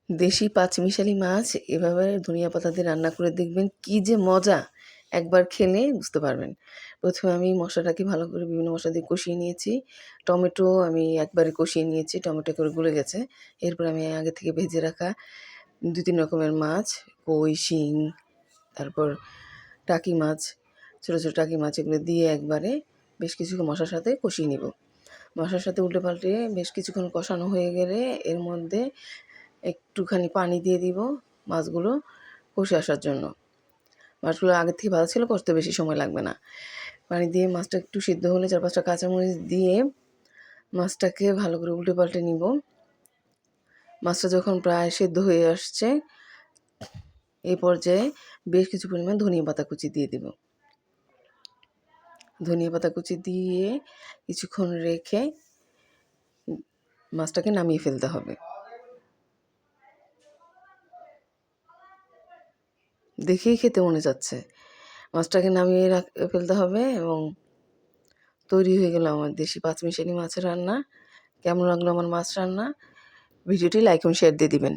দেশি পাঁচমিশালি মাছ এভাবে ধনিয়া পাতা দিয়ে রান্না করে দেখবেন কী যে মজা! একবার খেলে বুঝতে পারবেন। প্রথমে আমি মশলাটাকে ভালো করে বিভিন্ন মশলা দিয়ে কষিয়ে নিয়েছি। টমেটো আমি একবারে কষিয়ে নিয়েছি, টমেটো একেবারে গলে গেছে। এরপর আমি আগে থেকে ভেজে রাখা ২-৩ রকমের মাছ, কই, শিং, তারপর টাকি মাছ, ছোটো, ছোটো টাকি মাছ এগুলো দিয়ে একবারে বেশ কিছুক্ষণ মশলার সাথে কষিয়ে নিব। মশলার সাথে উল্টে পাল্টে বেশ কিছুক্ষণ কষানো হয়ে গেলে এর মধ্যে একটুখানি পানি দিয়ে দিব মাছগুলো কষে আসার জন্য। মাছগুলো আগের থেকে ভালো ছিল, কষতে বেশি সময় লাগবে না। পানি দিয়ে মাছটা একটু সিদ্ধ হলে ৪-৫টা কাঁচামরিচ দিয়ে মাছটাকে ভালো করে উল্টে পাল্টে নিব। মাছটা যখন প্রায় সিদ্ধ হয়ে আসছে এই পর্যায়ে বেশ কিছু পরিমাণ ধনিয়া পাতা কুচি দিয়ে দিব। ধনিয়া পাতা কুচি দিয়ে কিছুক্ষণ রেখে মাছটাকে নামিয়ে ফেলতে হবে। দেখেই খেতে মনে যাচ্ছে। মাছটাকে নামিয়ে ফেলতে হবে এবং তৈরি হয়ে গেল আমার দেশি পাঁচমিশালি মাছের রান্না। কেমন লাগলো আমার মাছ রান্না? ভিডিওটি লাইক এবং শেয়ার দিয়ে দিবেন।